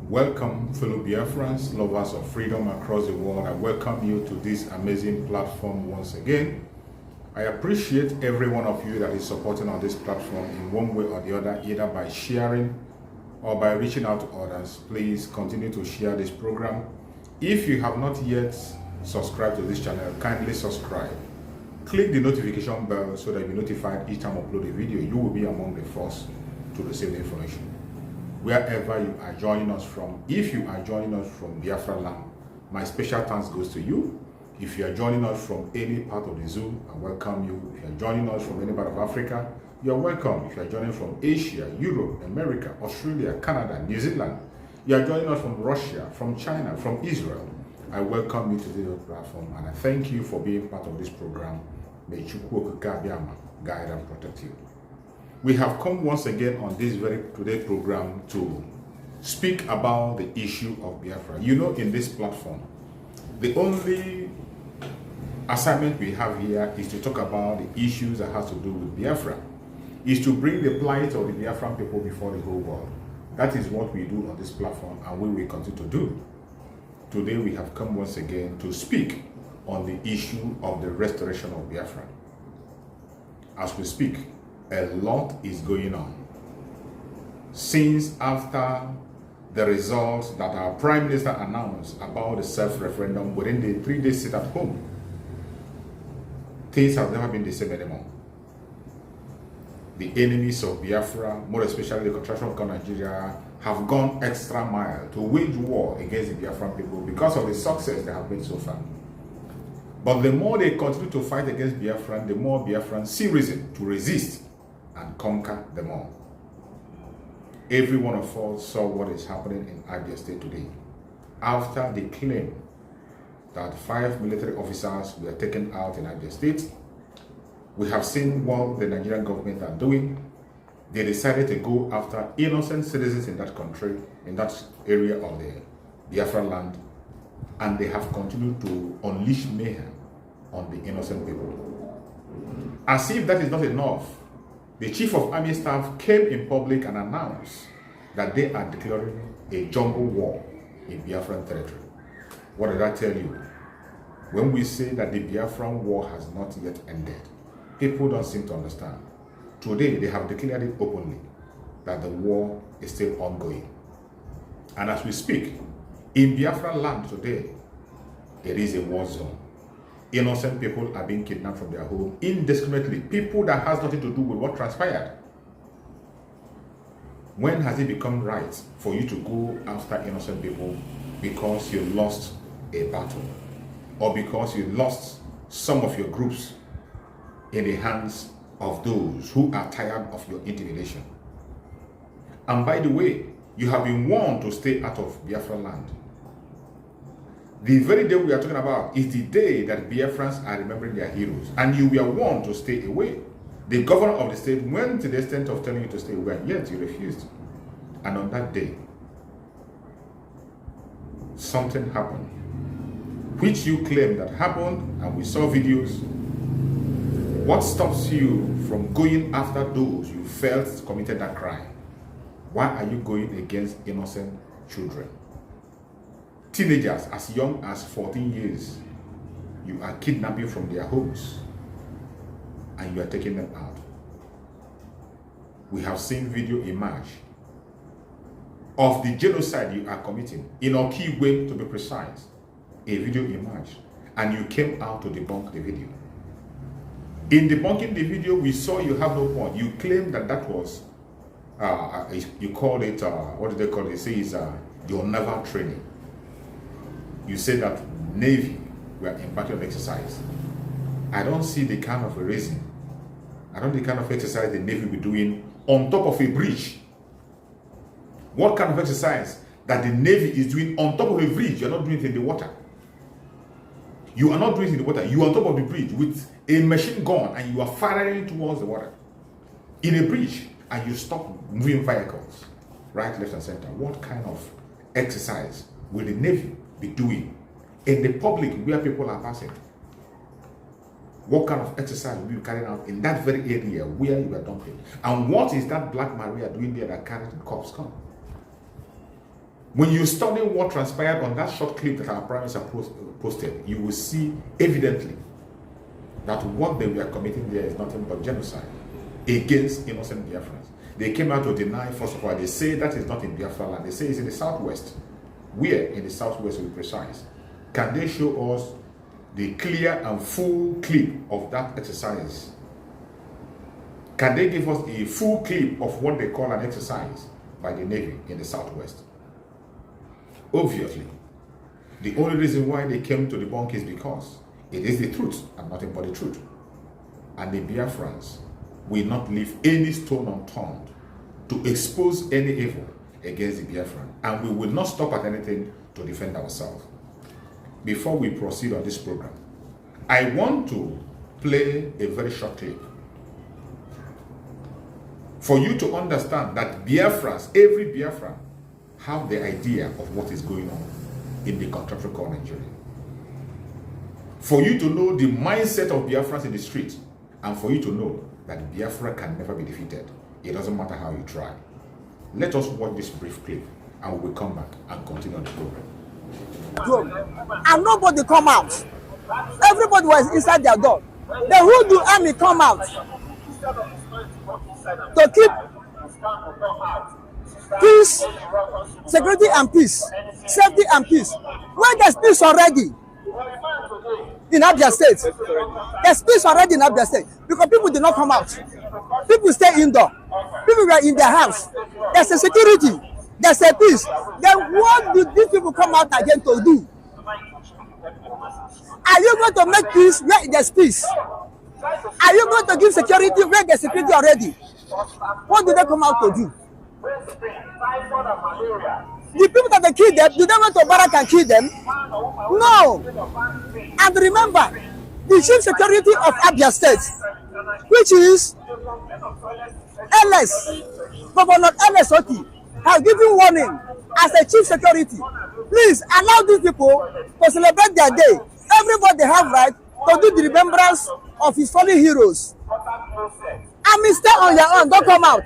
Welcome, fellow Biafrans, lovers of freedom across the world. I welcome you to this amazing platform once again. I appreciate every one of you that is supporting on this platform in one way or the other, either by sharing or by reaching out to others. Please continue to share this program. If you have not yet subscribed to this channel, kindly subscribe. Click the notification bell so that you'll be notified each time I upload a video. You will be among the first to receive the information. Wherever you are joining us from, if you are joining us from Biafra land, my special thanks goes to you. If you are joining us from any part of the zoo, I welcome you. If you are joining us from any part of Africa, you are welcome. If you are joining from Asia, Europe, America, Australia, Canada, New Zealand, you are joining us from Russia, from China, from Israel, I welcome you to this platform and I thank you for being part of this program. May Chukwu guide and protect you. We have come once again on this today program to speak about the issue of Biafra. You know, in this platform, the only assignment we have here is to talk about the issues that has to do with Biafra, is to bring the plight of the Biafran people before the whole world. That is what we do on this platform and we will continue to do. Today we have come once again to speak on the issue of the restoration of Biafra. As we speak, a lot is going on. Since after the results that our Prime Minister announced about the self-referendum within the 3-day sit at home, things have never been the same anymore. The enemies of Biafra, more especially the contraction of Nigeria, have gone extra mile to wage war against the Biafran people because of the success they have made so far. But the more they continue to fight against Biafran, the more Biafrans see reason to resist and conquer them all. Every one of us saw what is happening in Abia State today. After the claim that 5 military officers were taken out in Abia State, we have seen what the Nigerian government are doing. They decided to go after innocent citizens in that country, in that area of the Biafra land, and they have continued to unleash mayhem on the innocent people. As if that is not enough, the Chief of Army Staff came in public and announced that they are declaring a jungle war in Biafran territory. What did I tell you? When we say that the Biafran war has not yet ended, people don't seem to understand. Today, they have declared it openly that the war is still ongoing. And as we speak, in Biafra land today, it is a war zone. Innocent people are being kidnapped from their home indiscriminately. People that has nothing to do with what transpired. When has it become right for you to go after innocent people because you lost a battle or because you lost some of your groups in the hands of those who are tired of your intimidation? And by the way, you have been warned to stay out of Biafra land. The very day we are talking about is the day that Biafrans are remembering their heroes, and you were warned to stay away. The governor of the state went to the extent of telling you to stay away, and yet you refused. And on that day, something happened, which you claim that happened, and we saw videos. What stops you from going after those you felt committed that crime? Why are you going against innocent children? Teenagers as young as 14 years, you are kidnapping from their homes and you are taking them out. We have seen video emerge of the genocide you are committing, in Okigwe to be precise. A video emerged and you came out to debunk the video. In debunking the video, we saw you have no point. You claimed that that was, you called it, what do they call it? They say it's your naval training. You said that Navy were in battle exercise. I don't see the kind of a reason. I don't see the kind of exercise the Navy will be doing on top of a bridge. What kind of exercise that the Navy is doing on top of a bridge? You're not doing it in the water. You are not doing it in the water. You are on top of the bridge with a machine gun and you are firing towards the water in a bridge, and you stop moving vehicles right, left, and center. What kind of exercise will the Navy be doing in the public where people are passing? What kind of exercise will you carry out in that very area where you are dumping? And what is that Black Maria doing there that carried the corpse come? When you study what transpired on that short clip that our Prime Minister posted, you will see evidently that what they were committing there is nothing but genocide against innocent Biafrans. They came out to deny, first of all, they say that is not in Biafra land. They say it's in the southwest. Where in the southwest, to be precise? Can they show us the clear and full clip of that exercise? Can they give us a full clip of what they call an exercise by the Navy in the southwest? Obviously, the only reason why they came to debunk is because it is the truth and nothing but the truth. And the Biafrans will not leave any stone unturned to expose any evil against the Biafran. And we will not stop at anything to defend ourselves. Before we proceed on this program, I want to play a very short clip for you to understand that Biafrans, every Biafran, have the idea of what is going on in the country called Nigeria. For you to know the mindset of Biafrans in the street, and for you to know that Biafra can never be defeated. It doesn't matter how you try. Let us watch this brief clip, and we will come back and continue on the program. And nobody come out. Everybody was inside their door. The Hoodoo army come out to keep peace, security and peace, safety and peace. When there's peace already in Abia State, there's peace already in Abia State because people did not come out. People stay indoor. People were in their house. There's a security. There's a peace. Then what do these people come out again to do? Are you going to make peace where there's peace? Are you going to give security where there's security already? What do they come out to do? The people that they kill them, do they want to barrack and kill them? No. And remember, the chief security of Abia State, which is LS, Governor LS Oti, has given warning as a chief security. Please allow these people to celebrate their day. Everybody have right to do the remembrance of his fallen heroes. Army, stay on your own, don't come out.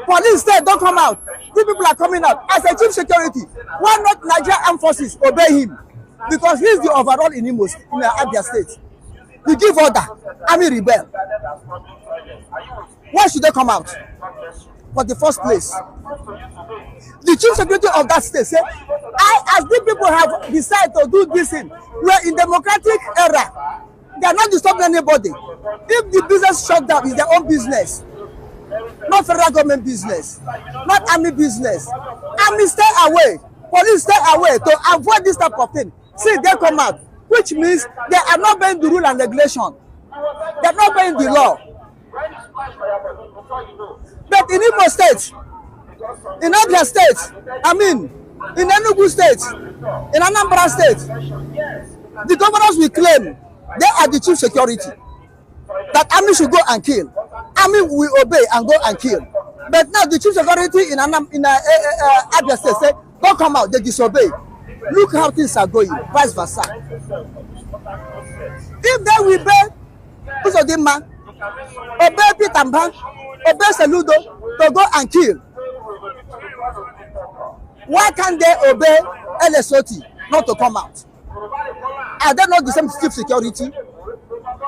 Police, stay, don't come out. These people are coming out. As a chief security, why not Nigerian Armed Forces obey him? Because he's the overall in Imos, in Abia State. He give order, army rebel. Why should they come out? For the first place, the chief security of that state say, as these people have decided to do this thing, we're in democratic era. They are not disturbing anybody. If the business shut down, is their own business. Not federal government business, not army business. Army stay away, police stay away to avoid this type of thing. See, they come out, which means they are not obeying the rule and regulation. They are not obeying the law. But in Imo State, in Abia State, in Enugu State, in Anambra State, the governors will claim they are the chief security. That army should go and kill. Army will obey and go and kill. But now the chief security in Abia State say, don't come out, they disobey. Look how things are going, vice versa. If they will obey Uzodimma, obey Peter Mban, obey Saludo to go and kill, why can't they obey LSOT not to come out? Are they not the same chief security?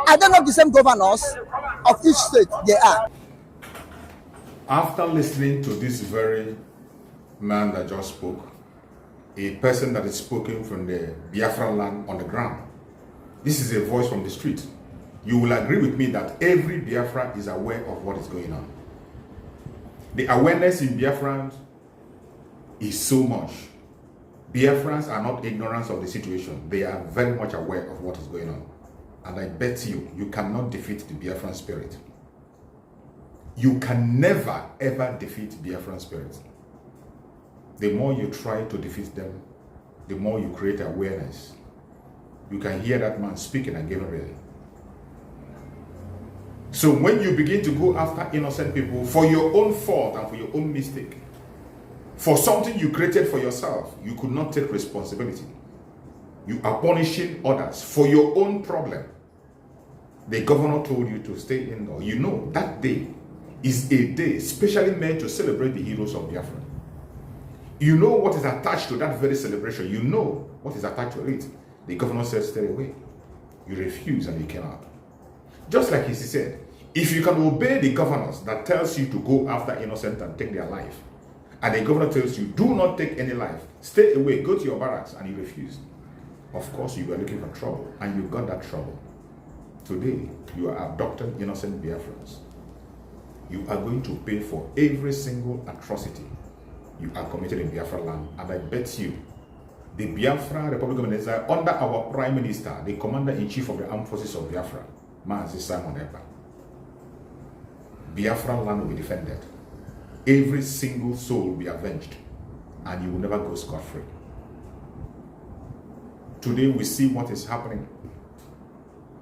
Are they not the same governors of each state? They are. After listening to this very man that just spoke, a person that is spoken from the Biafra land on the ground, this is a voice from the street. You will agree with me that every Biafra is aware of what is going on. The awareness in Biafrans is so much. Biafrans are not ignorant of the situation. They are very much aware of what is going on. And I bet you, you cannot defeat the Biafran spirit. You can never, ever defeat Biafran spirit. The more you try to defeat them, the more you create awareness. You can hear that man speaking again really. So when you begin to go after innocent people for your own fault and for your own mistake, for something you created for yourself, you could not take responsibility. You are punishing others for your own problem. The governor told you to stay indoors. You know that day is a day specially meant to celebrate the heroes of Biafra. You know what is attached to that very celebration. You know what is attached to it. The governor said, stay away. You refuse and you cannot. Just like he said, if you can obey the governors that tells you to go after innocent and take their life, and the governor tells you, do not take any life, stay away, go to your barracks, and you refuse, of course you were looking for trouble, and you got that trouble. Today, you are abducting innocent Biafrans. You are going to pay for every single atrocity you are committed in Biafra land, and I bet you, the Biafra Republic of Nigeria, under our Prime Minister, the Commander-in-Chief of the Armed Forces of Biafra, Mazi Simon Ekpa, Biafra land will be defended. Every single soul will be avenged, and you will never go scot-free. Today we see what is happening.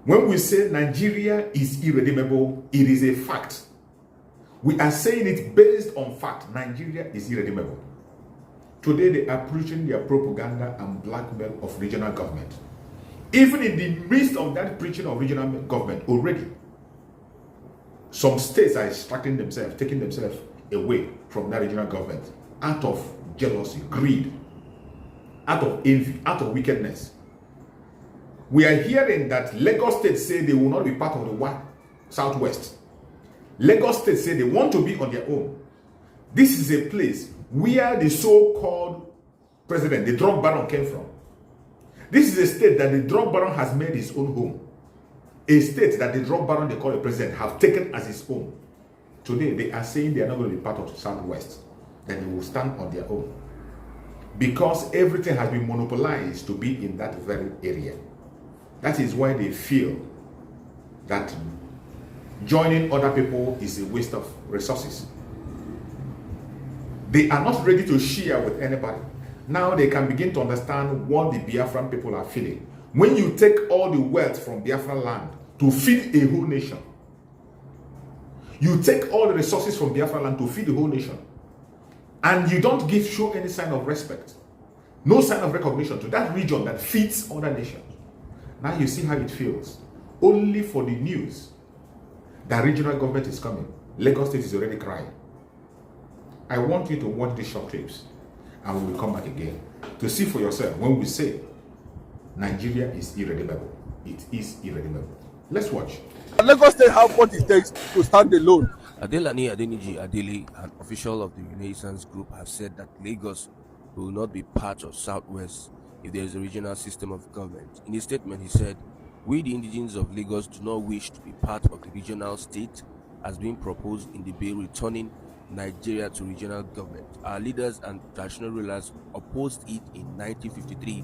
When we say Nigeria is irredeemable, it is a fact. We are saying it based on fact. Nigeria is irredeemable. Today they are preaching their propaganda and blackmail of regional government. Even in the midst of that preaching of regional government already, some states are extracting themselves, taking themselves away from that regional government out of jealousy, greed, out of envy, out of wickedness. We are hearing that Lagos State say they will not be part of the Southwest. Lagos State say they want to be on their own. This is a place where the so-called president, the drug baron, came from. This is a state that the drug baron has made his own home. A state that the drug baron they call the president have taken as his own. Today they are saying they are not going to be part of the Southwest, that they will stand on their own. Because everything has been monopolized to be in that very area. That is why they feel that joining other people is a waste of resources. They are not ready to share with anybody. Now they can begin to understand what the Biafran people are feeling. When you take all the wealth from Biafran land to feed a whole nation, you take all the resources from Biafran land to feed the whole nation, and you don't show any sign of respect, no sign of recognition to that region that feeds other nations. Now you see how it feels. Only for the news that regional government is coming, Lagos State is already crying. I want you to watch these short clips, and we will come back again to see for yourself when we say Nigeria is irredeemable. It is irredeemable. Let's watch. Lagos State have what it takes to stand alone. Adelani Adeniji Adeli, an official of the Renaissance Group, has said that Lagos will not be part of Southwest if there is a regional system of government. In his statement, he said, "We, the indigenes of Lagos, do not wish to be part of the regional state as being proposed in the bill returning Nigeria to regional government. Our leaders and traditional rulers opposed it in 1953,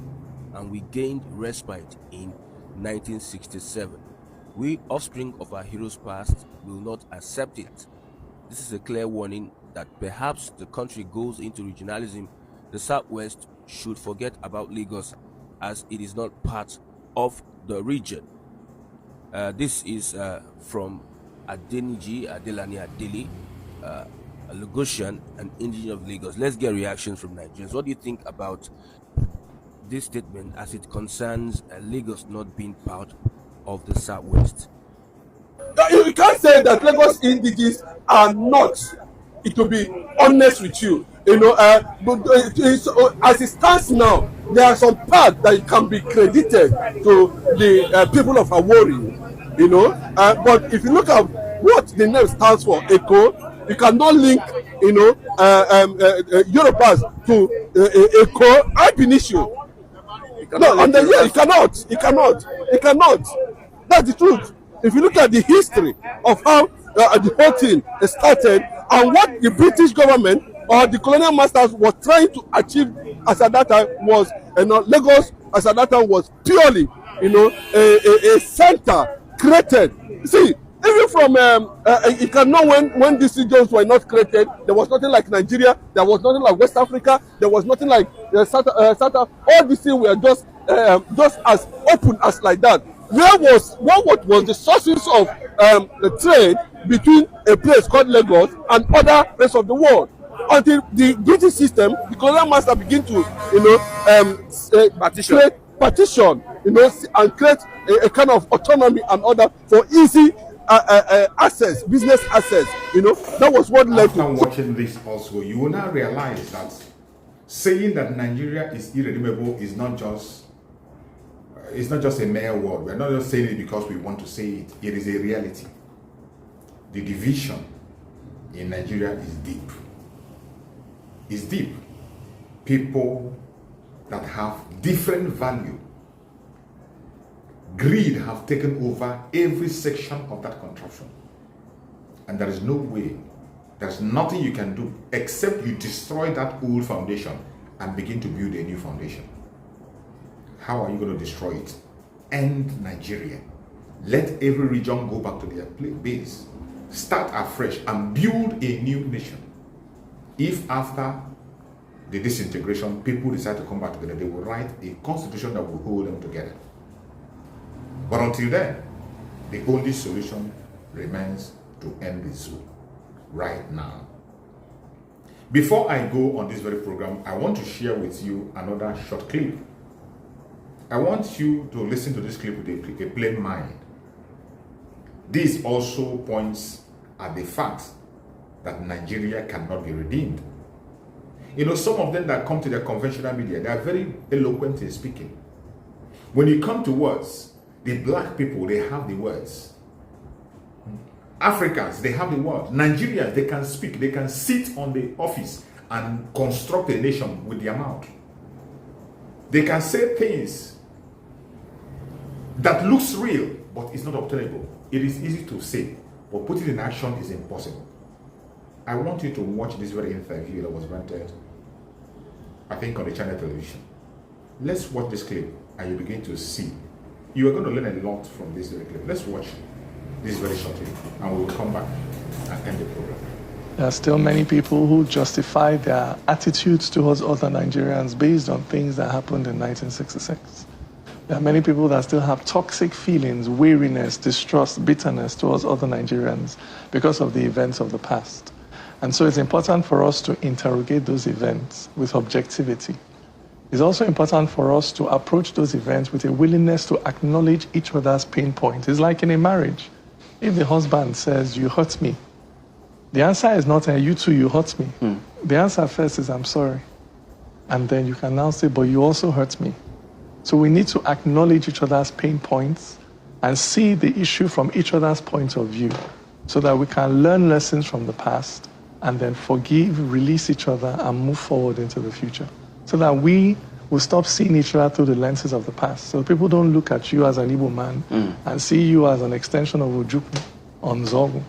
and we gained respite in 1967. We, offspring of our heroes past, will not accept it. This is a clear warning that perhaps the country goes into regionalism. The Southwest should forget about Lagos as it is not part of the region." This is from Adeniji Adelani Adeli, a Lagosian and indigene of Lagos. Let's get reactions from Nigerians. What do you think about this statement as it concerns Lagos not being part of the Southwest? You can't say that Lagos indigenes are not. It will be honest with you. But as it stands now, there are some parts that can be credited to the people of Awori. But if you look at what the name stands for, Eko, you cannot link, Yorubas to Eko ab initio. No, and then yeah, it cannot. That's the truth. If you look at the history of how the whole thing started and what the British government or the colonial masters was trying to achieve as at that time was, Lagos as at that time was purely, a center created. See, even from you can know when these regions were not created, there was nothing like Nigeria, there was nothing like West Africa, there was nothing like South. All these things were just as open as like that. What was the sources of the trade between a place called Lagos and other rest of the world? Until the British system, the colonial master begin to, partition, and create a kind of autonomy and order for easy access, business access. That was what led to. After watching this also, you will now realize that saying that Nigeria is irredeemable is not just a mere word. We're not just saying it because we want to say it. It is a reality. The division in Nigeria is deep. It's deep. People that have different value. Greed have taken over every section of that contraption. And there is no way, there's nothing you can do except you destroy that old foundation and begin to build a new foundation. How are you going to destroy it? End Nigeria. Let every region go back to their base. Start afresh and build a new nation. If after the disintegration, people decide to come back together, they will write a constitution that will hold them together. But until then, the only solution remains to end the zoo right now. Before I go on this very program, I want to share with you another short clip. I want you to listen to this clip with a plain mind. This also points at the fact that Nigeria cannot be redeemed. You know, some of them that come to the conventional media, they are very eloquent in speaking. When you come to words, the black people, they have the words. Africans, they have the words. Nigerians, they can speak. They can sit on the office and construct a nation with their mouth. They can say things that looks real, but it's not obtainable. It is easy to say, but put it in action is impossible. I want you to watch this very interview that was granted, I think, on the channel television. Let's watch this clip and you begin to see. You are going to learn a lot from this very clip. Let's watch this very shortly and we will come back and end the program. There are still many people who justify their attitudes towards other Nigerians based on things that happened in 1966. There are many people that still have toxic feelings, weariness, distrust, bitterness towards other Nigerians because of the events of the past. And so it's important for us to interrogate those events with objectivity. It's also important for us to approach those events with a willingness to acknowledge each other's pain point. It's like in a marriage. If the husband says, "You hurt me," the answer is not, "You too, you hurt me." The answer first is, "I'm sorry." And then you can now say, "But you also hurt me." So we need to acknowledge each other's pain points and see the issue from each other's point of view so that we can learn lessons from the past and then forgive, release each other, and move forward into the future. So that we will stop seeing each other through the lenses of the past. So people don't look at you as an Igbo man and see you as an extension of Ojukwu or Nzogu.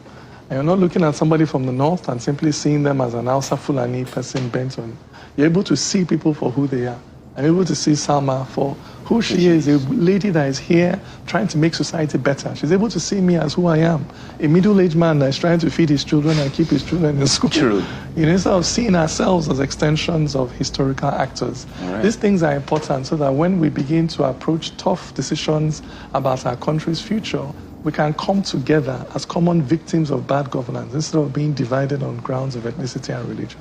And you're not looking at somebody from the north and simply seeing them as an Hausa Fulani person bent on. You're able to see people for who they are. I'm able to see Salma for who she is, a lady that is here trying to make society better. She's able to see me as who I am, a middle-aged man that is trying to feed his children and keep his children in school. True. You know, instead of seeing ourselves as extensions of historical actors. Right. These things are important so that when we begin to approach tough decisions about our country's future, we can come together as common victims of bad governance instead of being divided on grounds of ethnicity and religion.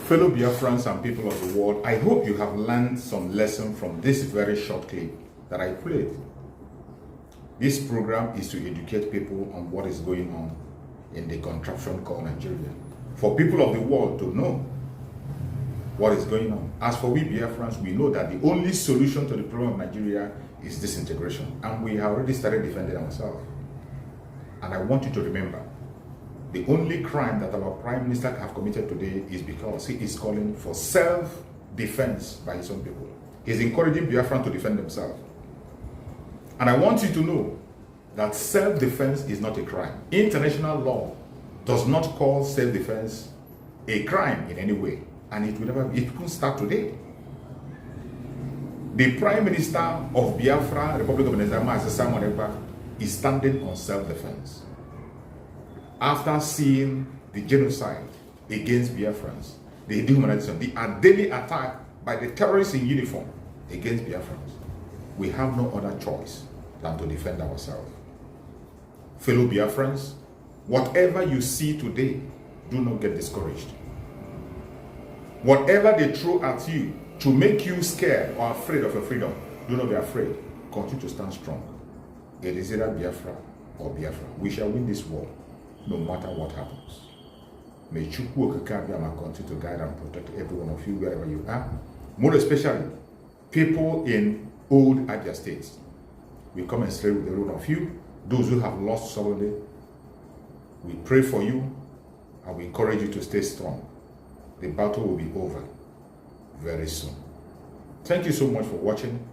Fellow Biafrans and people of the world, I hope you have learned some lesson from this very short clip that I played. This program is to educate people on what is going on in the contraption called Nigeria. For people of the world to know what is going on. As for we Biafrans, we know that the only solution to the problem of Nigeria is disintegration. And we have already started defending ourselves. And I want you to remember, the only crime that our Prime Minister have committed today is because he is calling for self-defense by his own people. He's encouraging Biafran to defend themselves. And I want you to know that self-defense is not a crime. International law does not call self-defense a crime in any way. And it won't start today. The Prime Minister of Biafra, Republic of Nigeria, is standing on self-defense. After seeing the genocide against Biafrans, the dehumanization, the daily attack by the terrorists in uniform against Biafrans, we have no other choice than to defend ourselves. Fellow Biafrans, whatever you see today, do not get discouraged. Whatever they throw at you to make you scared or afraid of your freedom, do not be afraid. Continue to stand strong. It is either Biafra or Biafra. We shall win this war, no matter what happens. May Chukwu Okike continue to guide and protect every one of you wherever you are. More especially, people in old Abia states. We come and stay with every one of you. Those who have lost somebody, we pray for you and we encourage you to stay strong. The battle will be over very soon. Thank you so much for watching.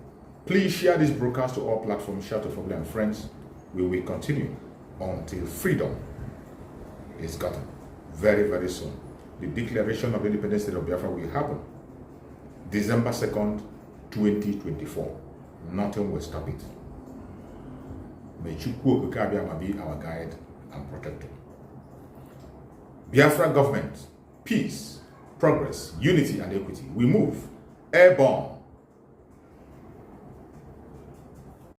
Please share this broadcast to all platforms, share to family and friends. We will continue until freedom is gotten very, very soon. The declaration of the independent state of Biafra will happen December 2nd, 2024. Nothing will stop it. May Chukwu Okike be our guide and protector. Biafra government, peace, progress, unity and equity. We move airborne